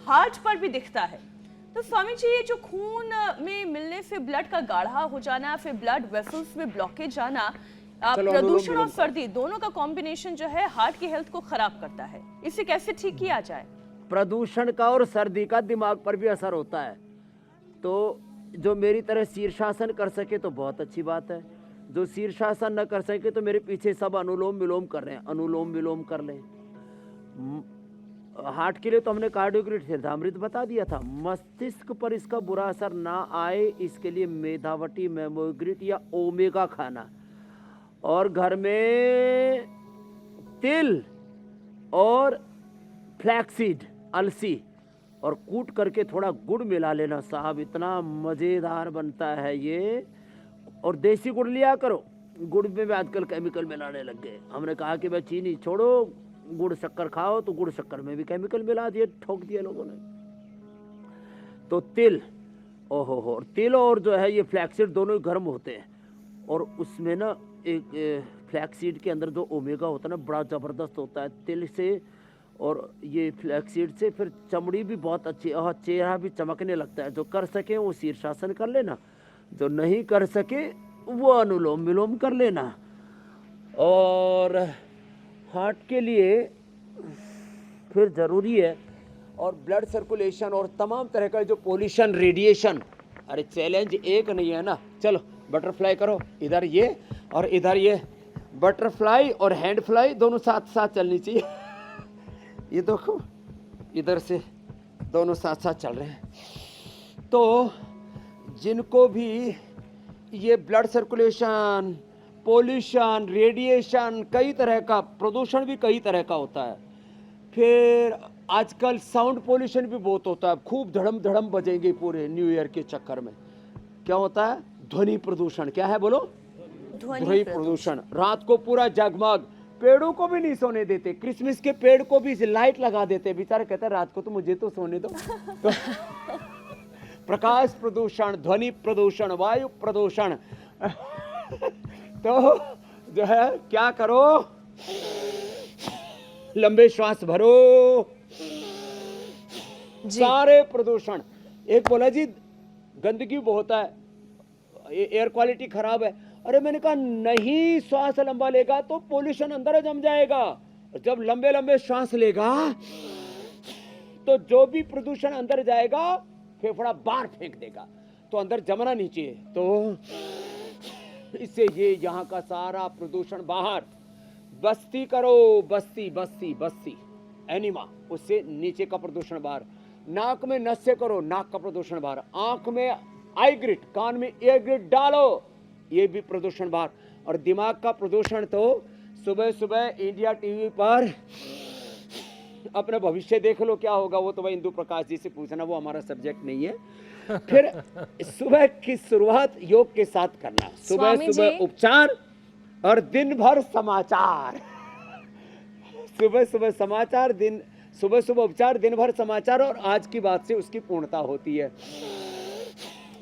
हार्ट पर भी दिखता है। तो स्वामी जी, ये जो खून में मिलने से ब्लड का गाढ़ा हो जाना, फिर ब्लड वेसल्स में ब्लॉकेज आना, चलो, प्रदूषण और अनुलोम सर्दी दोनों का कॉम्बिनेशन जो है हार्ट की हेल्थ को खराब करता है। इसे कैसे ठीक किया जाए? प्रदूषण का और सर्दी का दिमाग पर भी असर होता है। तो जो मेरी तरह शीर्षासन कर सके तो बहुत अच्छी बात है, जो शीर्षासन न कर सके तो मेरे पीछे सब अनुलोम विलोम कर रहे हैं, अनुलोम विलोम कर लें। हार्ट के लिए तो हमने कार्डियोग्रिड सिद्धामृत बता दिया था। मस्तिष्क पर इसका बुरा असर ना आए इसके लिए मेधावटी, मेमोग्रिड या ओमेगा खाना, और घर में तिल और फ्लैक्सीड, अलसी, और कूट करके थोड़ा गुड़ मिला लेना साहब, इतना मज़ेदार बनता है ये। और देसी गुड़ लिया करो, गुड़ में भी आजकल केमिकल मिलाने लग गए। हमने कहा कि भाई चीनी छोड़ो, गुड़ शक्कर खाओ, तो गुड़ शक्कर में भी केमिकल मिला दिए, ठोक दिए लोगों ने। तो तिल, ओहो हो, तिल और जो है ये फ्लैक्सीड दोनों ही गर्म होते हैं, और उसमें ना एक फ्लैक्सीड के अंदर जो ओमेगा होता है ना, बड़ा ज़बरदस्त होता है तिल से, और ये फ्लैक्सीड से फिर चमड़ी भी बहुत अच्छी, और चेहरा भी चमकने लगता है। जो कर सके वो शीर्षासन कर लेना, जो नहीं कर सके वो अनुलोम विलोम कर लेना। और हार्ट के लिए फिर ज़रूरी है, और ब्लड सर्कुलेशन और तमाम तरह का जो पोल्यूशन, रेडिएशन, अरे चैलेंज एक नहीं है ना। चलो बटरफ्लाई करो, इधर ये और इधर ये, बटरफ्लाई और हैंड फ्लाई दोनों साथ साथ चलनी चाहिए। ये देखो इधर से दोनों साथ साथ चल रहे हैं। तो जिनको भी ये ब्लड सर्कुलेशन, पोल्यूशन, रेडिएशन, कई तरह का प्रदूषण भी कई तरह का होता है। फिर आजकल साउंड पोल्यूशन भी बहुत होता है, खूब धड़म धड़म बजेंगे पूरे न्यू ईयर के चक्कर में। क्या होता है? ध्वनि प्रदूषण। क्या है बोलो? ध्वनि प्रदूषण। रात को पूरा जगमग, पेड़ों को भी नहीं सोने देते, क्रिसमस के पेड़ को भी लाइट लगा देते, बेचारे कहते हैं रात को तो मुझे तो सोने दो। तो प्रकाश प्रदूषण, ध्वनि प्रदूषण, वायु प्रदूषण। तो जो है क्या करो, लंबे श्वास भरो, सारे प्रदूषण। एक बोला जी गंदगी बहुत है, एयर क्वालिटी खराब है। अरे मैंने कहा नहीं, श्वास लंबा लेगा तो पोल्यूशन अंदर जम जाएगा। जब लंबे लंबे श्वास लेगा तो जो भी प्रदूषण अंदर जाएगा फेफड़ा बाहर फेंक देगा, तो अंदर जमना नहीं चाहिए। तो इससे ये यहाँ का सारा प्रदूषण बाहर। बस्ती करो, बस्ती बस्ती बस्ती, एनिमा, उससे नीचे का प्रदूषण बाहर। नाक में नस्य करो, नाक का प्रदूषण बाहर। आंख में आई ग्रिड, कान में एयर ग्रिड डालो, ये भी प्रदूषण बाहर। और दिमाग का प्रदूषण तो सुबह सुबह इंडिया टीवी पर अपना भविष्य देख लो क्या होगा, वो तो भाई इंदु प्रकाश जी से पूछना, वो हमारा सब्जेक्ट नहीं है। फिर सुबह की शुरुआत योग के साथ करना, सुबह स्वामी सुबह जी। उपचार और दिन भर समाचार। सुबह सुबह समाचार, दिन सुबह सुबह उपचार, दिन भर समाचार, और आज की बात से उसकी पूर्णता होती है।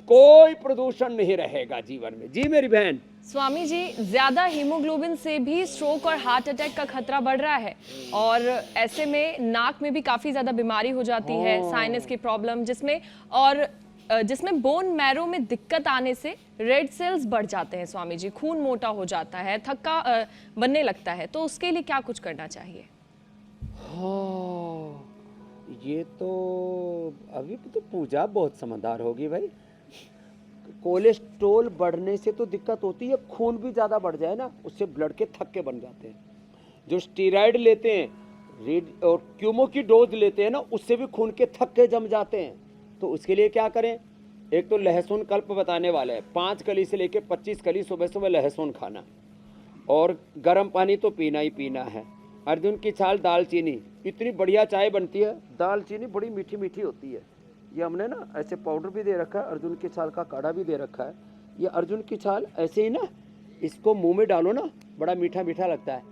कोई प्रदूषण नहीं रहेगा जीवन में। जी मेरी बहन। स्वामी जी, ज्यादा हीमोग्लोबिन से भी स्ट्रोक और हार्ट अटैक का खतरा बढ़ रहा है, और ऐसे में नाक में भी काफी ज्यादा बीमारी हो जाती है, साइनस की प्रॉब्लम, जिसमें बोन मैरो में दिक्कत आने से रेड सेल्स बढ़ जाते हैं स्वामी जी, खून मोटा हो जाता है, थक्का बनने लगता है, तो उसके लिए क्या कुछ करना चाहिए? हाँ, ये तो अभी तो पूजा बहुत समझदार होगी भाई। कोलेस्ट्रोल बढ़ने से तो दिक्कत होती है, खून भी ज़्यादा बढ़ जाए ना, उससे ब्लड के थक्के बन जाते हैं। जो स्टीरॉयड लेते हैं, रेड और क्यूमो की डोज लेते हैं ना, उससे भी खून के थक्के जम जाते हैं। तो उसके लिए क्या करें? एक तो लहसुन कल्प बताने वाला है, 5 कली से लेकर 25 कली सुबह सुबह लहसुन खाना, और गर्म पानी तो पीना ही पीना है। अर्जुन की छाल, दालचीनी, इतनी बढ़िया चाय बनती है, दालचीनी बड़ी मीठी मीठी होती है। ये हमने ना ऐसे पाउडर भी दे रखा है, अर्जुन की छाल का काढ़ा भी दे रखा है। ये अर्जुन की छाल ऐसे ही ना, इसको मुंह में डालो ना, बड़ा मीठा मीठा लगता है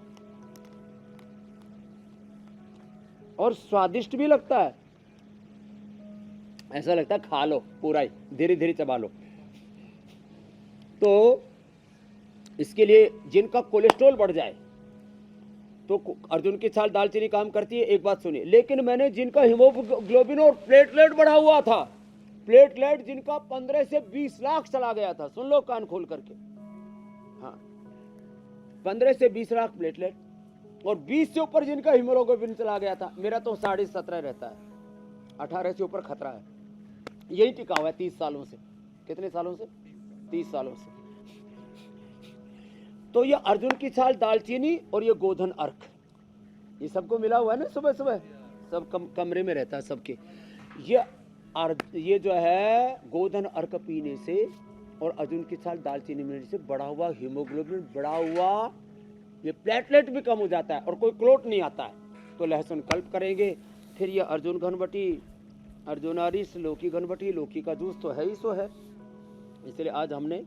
और स्वादिष्ट भी लगता है। ऐसा लगता है खा लो पूरा ही, धीरे धीरे चबा लो। तो इसके लिए जिनका कोलेस्ट्रॉल बढ़ जाए तो अर्जुन की छाल, दालचीनी काम करती है। एक बात सुनिए, लेकिन मैंने जिनका हीमोग्लोबिन और प्लेटलेट बढ़ा हुआ था, प्लेटलेट जिनका 15 से 20 लाख चला गया था, सुन लो कान खोल करके, हाँ 15 से 20 लाख प्लेटलेट, और 20 से ऊपर जिनका हीमोग्लोबिन चला गया था, मेरा तो 17.5 रहता है, 18 से ऊपर खतरा है। यही टिका हुआ है 30 सालों से। कितने सालों से? 30 सालों से। तो ये अर्जुन की छाल, दालचीनी और ये गोधन अर्क, ये सबको मिला हुआ है ना, सुबह सुबह सब कमरे में रहता है सबके। ये जो है गोधन अर्क पीने से और अर्जुन की छाल, दालचीनी मिलने से बढ़ा हुआ हीमोग्लोबिन, बढ़ा हुआ ये प्लेटलेट भी कम हो जाता है और कोई क्लोट नहीं आता है। तो लहसुन कल्प करेंगे। फिर ये अर्जुन घनबटी, अर्जुनारिस, लौकी घनबटी, लौकी का जूस तो है ही सो है, इसलिए आज हमने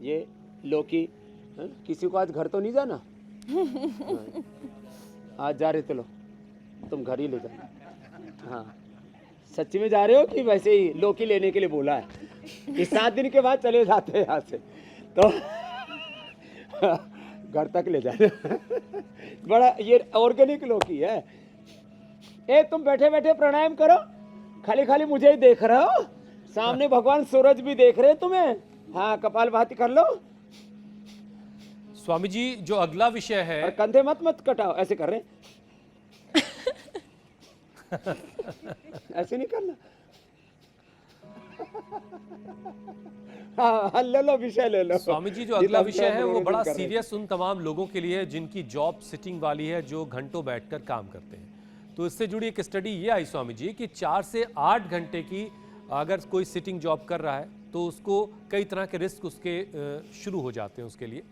ये लौकी। किसी को आज घर तो नहीं जाना? आज जा रहे तो लो, तुम घर ही ले जाना। हाँ, सच्ची में जा रहे हो कि वैसे ही लौकी लेने के लिए बोला है? इस 7 दिन के बाद चले जाते हैं यहाँ से, तो घर तक ले जाना। बड़ा ये ऑर्गेनिक लौकी है। ए तुम बैठे बैठे प्राणायाम करो, खाली खाली मुझे ही देख रहे हो, सामने भगवान सूरज भी देख रहे हैं तुम्हें। हाँ, कपालभाति कर लो। स्वामी जी, जो अगला विषय है, और कंधे मत कटाओ, ऐसे कर रहे हैं। ऐसे नहीं करना। हाँ, ले लो विषय ले लो। स्वामी जी, जो अगला विषय है वो बड़ा सीरियस उन तमाम लोगों के लिए जिनकी जॉब सिटिंग वाली है, जो घंटों बैठकर काम करते हैं। तो इससे जुड़ी एक स्टडी ये आई स्वामी जी कि 4 से 8 घंटे की अगर कोई सिटिंग जॉब कर रहा है तो उसको कई तरह के रिस्क उसके शुरू हो जाते हैं उसके लिए।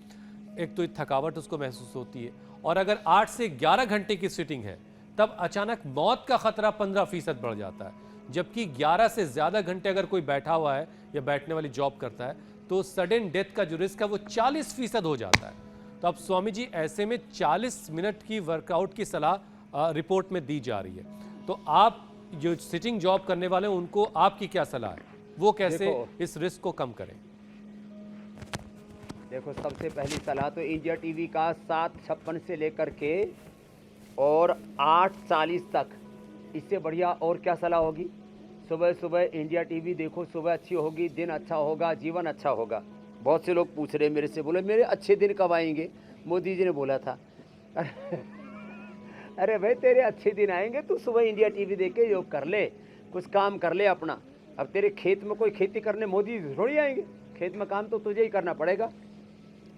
एक तो थकावट उसको महसूस होती है, और अगर 8 से 11 घंटे की सिटिंग है तब अचानक मौत का खतरा 15% बढ़ जाता है। जबकि 11 से ज़्यादा घंटे अगर कोई बैठा हुआ है या बैठने वाली जॉब करता है तो सडन डेथ का जो रिस्क है वो 40% हो जाता है। तो अब स्वामी जी, ऐसे में 40 मिनट की वर्कआउट की सलाह रिपोर्ट में दी जा रही है। तो आप जो सिटिंग जॉब करने वाले हैं उनको आपकी क्या सलाह है, वो कैसे इस रिस्क को कम करें? देखो, सबसे पहली सलाह तो इंडिया टीवी का 7:56 से लेकर के और 8:40 तक, इससे बढ़िया और क्या सलाह होगी? सुबह सुबह इंडिया टीवी देखो, सुबह अच्छी होगी, दिन अच्छा होगा, जीवन अच्छा होगा। बहुत से लोग पूछ रहे मेरे से, बोले मेरे अच्छे दिन कब आएंगे? मोदी जी ने बोला था। अरे भाई, तेरे अच्छे दिन आएंगे, तू सुबह इंडिया टीवी देख के योग कर ले, कुछ काम कर ले अपना। अब तेरे खेत में कोई खेती करने मोदी थोड़ी आएंगे, खेत में काम तो तुझे ही करना पड़ेगा।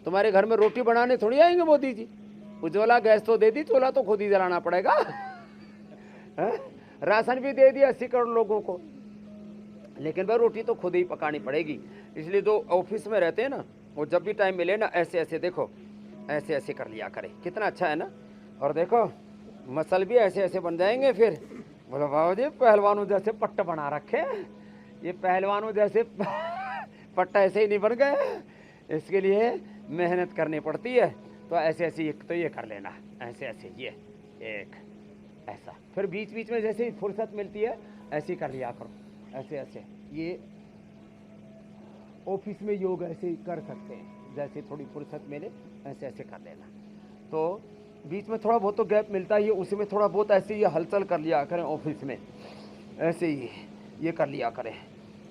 तुम्हारे घर में रोटी बनाने थोड़ी आएंगे मोदी जी। उज्ज्वला गैस तो दे दी, चूल्हा तो खुद ही जलाना पड़ेगा। राशन भी दे दिया 80 करोड़ लोगों को, लेकिन भाई रोटी तो खुद ही पकानी पड़ेगी। इसलिए जो ऑफिस में रहते हैं ना, वो जब भी टाइम मिले ना, ऐसे ऐसे देखो, ऐसे ऐसे कर लिया करे, कितना अच्छा है ना। और देखो मसल भी ऐसे ऐसे बन जाएंगे फिर। बोला बाबा जी पहलवानों जैसे पट्ट बना रखे हैं, ये पहलवानों जैसे पट्टा ऐसे ही नहीं बन गए, इसके लिए मेहनत करनी पड़ती है। तो ऐसे ऐसे एक तो ये कर लेना, ऐसे ऐसे ये एक ऐसा, फिर बीच बीच में जैसे ही फुर्सत मिलती है ऐसे ही कर लिया करो, ऐसे ऐसे। ये ऑफिस में योग ऐसे ही कर सकते हैं, जैसे थोड़ी फुर्सत मिले ऐसे ऐसे कर लेना। तो बीच में थोड़ा बहुत तो गैप मिलता ही है, उसी में थोड़ा बहुत ऐसे ये हलचल कर लिया करें ऑफिस में, ऐसे ही ये कर लिया करें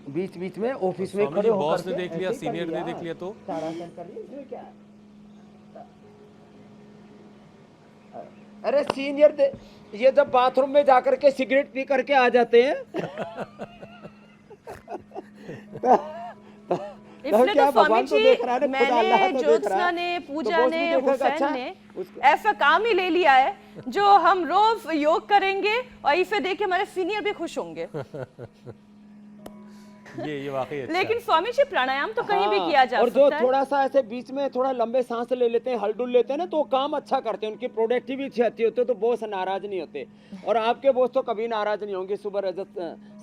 बीच बीच में ऑफिस में स्वामी खड़े जी, होकर बॉस ने के देख ऐसे लिया, ही कर सीनियर ने देख लिया तो ताड़ासन कर लिया, इसमें क्या है? अरे सीनियर ये जब बाथरूम में जाकर के सिगरेट पी करके आ जाते हैं इसलिए क्या तो स्वामी भगवान तो जी, देख रहा है ना, खुदा अल्लाह मैंने तो देख ज्योत्सना रहा है। ने, तो पूजा बॉस भी ने, देखेगा, हुसैन अच्छा, ने उसको- ऐसा काम ही ले लिया है जो हम रोज योग करेंगे और इसे देख के हमारे सीनियर भी खुश होंगे। ये वाकई अच्छा लेकिन है। स्वामी जी प्राणायाम तो कहीं भी हाँ, किया जा और सकता जो है। थोड़ा सा ऐसे बीच में थोड़ा लंबे सांस ले लेते हैं, हलडुल लेते हैं ना, तो वो काम अच्छा करते हैं, उनकी प्रोडक्टिविटी अच्छी होती है, तो बॉस नाराज नहीं होते। और आपके बॉस तो कभी नाराज नहीं होंगे। सुबह रजत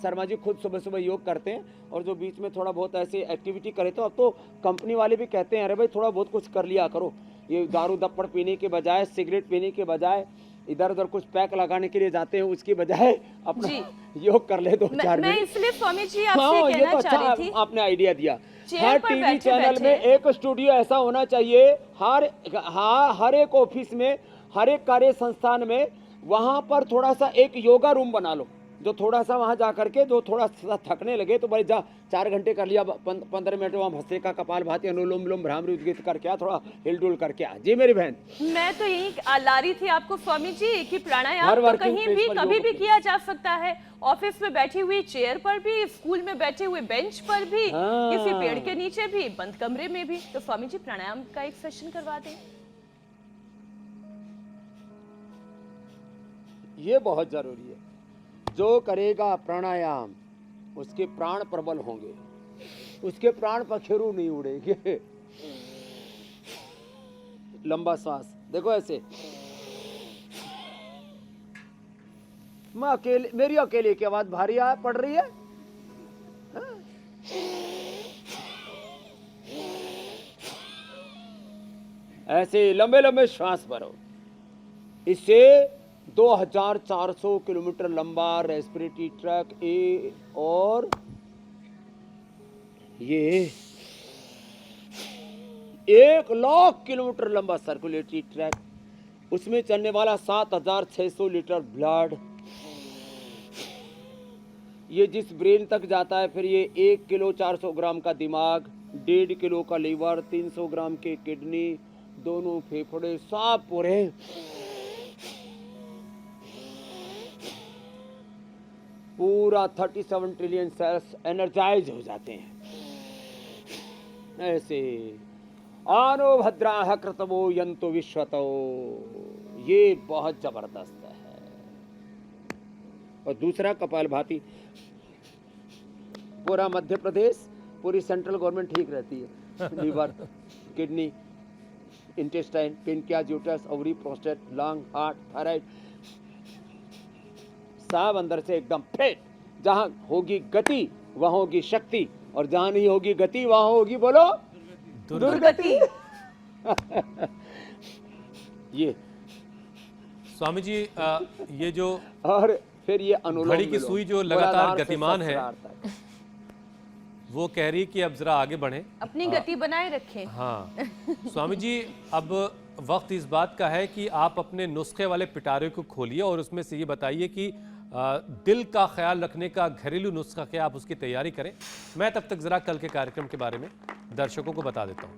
शर्मा जी खुद सुबह सुबह योग करते हैं, और जो बीच में थोड़ा बहुत ऐसी एक्टिविटी करे, तो अब तो कंपनी वाले भी कहते हैं अरे भाई थोड़ा बहुत कुछ कर लिया करो, ये दारू दप्पड़ पीने के बजाय, सिगरेट पीने के बजाय, इधर उधर कुछ पैक लगाने के लिए जाते हैं, उसकी बजाय अपना योग कर ले 2-4 मैं मिनट। इसलिए स्वामी जी हाँ, आपसे ये तो कहना चाह रही अच्छा थी, आपने आइडिया दिया। चेयर हर पर टीवी बैठे चैनल बैठे। में एक स्टूडियो ऐसा होना चाहिए, हर एक ऑफिस में, हर एक कार्य संस्थान में, वहां पर थोड़ा सा एक योगा रूम बना लो, जो थोड़ा सा वहां जा करके जो थोड़ा सा थकने लगे तो भाई जा 4 घंटे कर लिया, 15 मिनट वहां भस्त्रिका का कपाल भाती, अनुलोम विलोम भ्रामरी उद्गीत करके आ, थोड़ा हिलडुल करके आ। जी मेरी बहन, मैं तो यही ला रही थी आपको स्वामी जी कि प्राणायाम हर तो वर्किंग कहीं प्लेस भी पर कभी योग भी की। किया जा सकता है, ऑफिस में बैठी हुई चेयर पर भी, स्कूल में बैठे हुए बेंच पर भी, हाँ। किसी पेड़ के नीचे भी, बंद कमरे में भी। तो स्वामी जी प्राणायाम का एक सेशन करवा दें। ये बहुत जरूरी है। जो करेगा प्राणायाम उसके प्राण प्रबल होंगे, उसके प्राण पखेरु नहीं उड़ेंगे। लंबा सांस देखो ऐसे, मैं अकेले, मेरी अकेले की आवाज भारी पड़ रही है। हाँ? ऐसे लंबे लंबे श्वास भरो, इससे 2400 किलोमीटर लंबा रेस्पिरेटरी ट्रैक ए, और ये 1,00,000 किलोमीटर लंबा सर्कुलेटरी ट्रैक, उसमें चलने वाला 7,600 लीटर ब्लड, ये जिस ब्रेन तक जाता है, फिर ये 1 किलो 400 ग्राम का दिमाग, 1.5 किलो का लीवर, 300 ग्राम के किडनी, दोनों फेफड़े सब पूरे पूरा 37 ट्रिलियन सेल्स एनर्जाइज हो जाते हैं। ऐसे आनो भद्राः कृतवो यंतो विश्वतो, ये बहुत जबरदस्त है। और दूसरा कपालभाति, पूरा मध्य प्रदेश, पूरी सेंट्रल गवर्नमेंट ठीक रहती है। Liver, kidney, intestine, pancreas, uterus, ovary, prostate, lung, heart, thyroid, सब अंदर से एकदम फिट। जहां होगी गति वहां होगी शक्ति, और जहां नहीं होगी गति वहां होगी, बोलो, दुर्गति। ये स्वामी जी, ये जो और फिर ये अनुलोम घड़ी की विलोम, सुई जो मूलाधार लगातार से गतिमान है, सहस्रार तक। वो कह रही कि अब जरा आगे बढ़ें। अपनी गति बनाए रखें। हाँ स्वामी जी, अब वक्त इस बात का है कि आप अपने नुस्खे वाले पिटारे को खोलिए और उसमें से ये बताइए कि दिल का ख्याल रखने का घरेलू नुस्खा क्या, आप उसकी तैयारी करें। मैं तब तक जरा कल के कार्यक्रम के बारे में दर्शकों को बता देता हूं।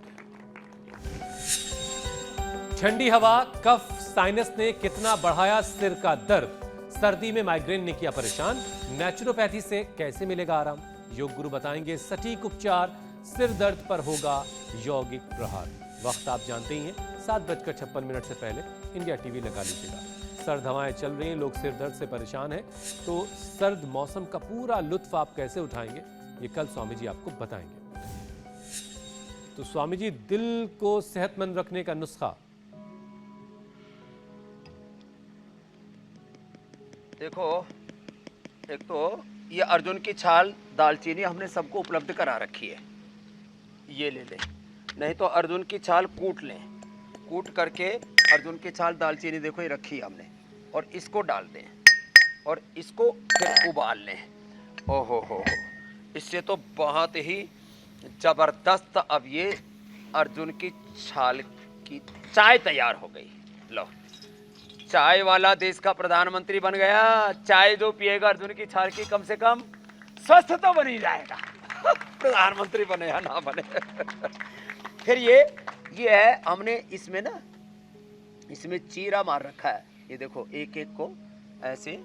ठंडी हवा, कफ, साइनस ने कितना बढ़ाया सिर का दर्द, सर्दी में माइग्रेन ने किया परेशान, नेचुरोपैथी से कैसे मिलेगा आराम, योग गुरु बताएंगे सटीक उपचार, सिर दर्द पर होगा यौगिक प्रहार। वक्त आप जानते ही हैं, 7:56 से पहले इंडिया टीवी लगा लीजिएगा। सर्द हवाएं चल रही हैं, लोग सिर दर्द से परेशान हैं, तो सर्द मौसम का पूरा लुत्फ आप कैसे उठाएंगे, ये कल स्वामी जी आपको बताएंगे। तो स्वामी जी, दिल को सेहतमंद रखने का नुस्खा। देखो, एक तो ये अर्जुन की छाल दालचीनी हमने सबको उपलब्ध करा रखी है, ये ले लें। नहीं तो अर्जुन की छाल कूट लें, कूट करके अर्जुन की छाल दालचीनी देखो ये रखी है हमने, और इसको डाल दें और इसको फिर उबाल लें। ओहो हो, इससे तो बहुत ही जबरदस्त अब ये अर्जुन की छाल की चाय तैयार हो गई। लो, चाय वाला देश का प्रधानमंत्री बन गया। चाय जो पिएगा अर्जुन की छाल की, कम से कम स्वस्थ तो बन ही जाएगा। प्रधानमंत्री बने या ना बने। फिर ये है, हमने इसमें ना, इसमें चीरा मार रखा है। ये देखो, एक एक को ऐसे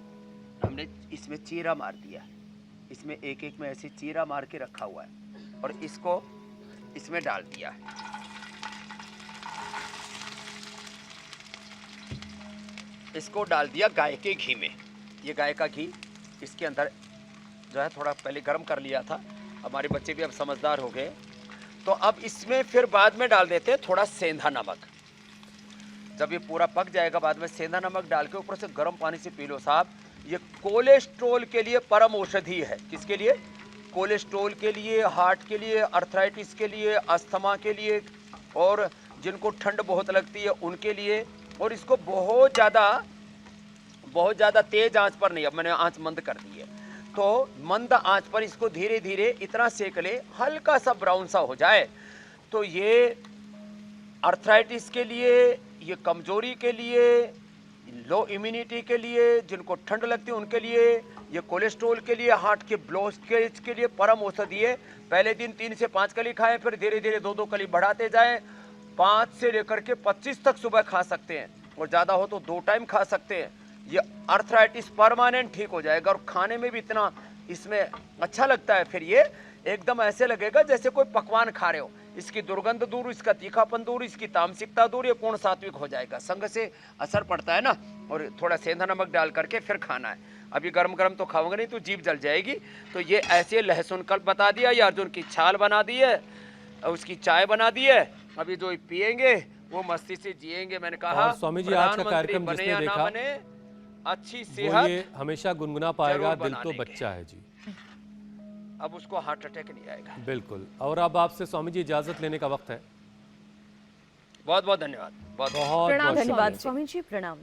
हमने इसमें चीरा मार दिया, इसमें एक एक में ऐसे चीरा मार के रखा हुआ है और इसको इसमें डाल दिया। इसको डाल दिया गाय के घी में। ये गाय का घी इसके अंदर जो है थोड़ा पहले गर्म कर लिया था। हमारे बच्चे भी अब समझदार हो गए, तो अब इसमें फिर बाद में डाल देते हैं थोड़ा सेंधा नमक। जब ये पूरा पक जाएगा, बाद में सेंधा नमक डाल के ऊपर से गर्म पानी से पी लो साहब। ये कोलेस्ट्रोल के लिए परम औषधि है। किसके लिए? कोलेस्ट्रोल के लिए, हार्ट के लिए, अर्थराइटिस के लिए, अस्थमा के लिए, और जिनको ठंड बहुत लगती है उनके लिए। और इसको बहुत ज़्यादा तेज आंच पर नहीं, अब मैंने आंच मंद कर दी है, तो मंद आंच पर इसको धीरे धीरे इतना सेक ले हल्का सा ब्राउन सा हो जाए। तो ये अर्थराइटिस के लिए, ये कमजोरी के लिए, लो इम्यूनिटी के लिए, जिनको ठंड लगती है उनके लिए, ये कोलेस्ट्रोल के लिए, हार्ट के ब्लॉकेज के लिए परम औषधि है। पहले दिन 3 से 5 कली खाएं, फिर धीरे धीरे 2-2 कली बढ़ाते जाएं। 5 से लेकर के 25 तक सुबह खा सकते हैं, और ज़्यादा हो तो 2 टाइम खा सकते हैं। ये अर्थराइटिस परमानेंट ठीक हो जाएगा, और खाने में भी इतना इसमें अच्छा लगता है। फिर ये एकदम ऐसे लगेगा जैसे कोई पकवान खा रहे हो। इसकी दुर्गंध दूर, इसका तीखापन दूर, इसकी तामसिकता दूर, ये पूर्ण सात्विक हो जाएगा। संग से असर पड़ता है ना, और थोड़ा सेंधा नमक डाल करके फिर खाना है। अभी गरम गरम तो खाओगे नहीं तो जीभ जल जाएगी। तो ये ऐसे लहसुन कल्प बता दिया, ये अर्जुन की छाल बना दी है, उसकी चाय बना दी है। अभी जो पिएंगे वो मस्ती से जिएंगे। मैंने कहा और स्वामी जी, आज का कार्यक्रम बने जिसने या ना देखा, बने, अच्छी वो सेहत ये हमेशा गुनगुना पाएगा, जरूर दिल तो बना लेंगे। बच्चा है जी। अब उसको हार्ट अटैक नहीं आएगा। बिल्कुल। और अब आपसे स्वामी जी इजाजत लेने का वक्त है। बहुत बहुत धन्यवाद। बहुत बहुत प्रणाम, बहुत धन्यवाद शुक्रिया। स्वामी जी, प्रणाम।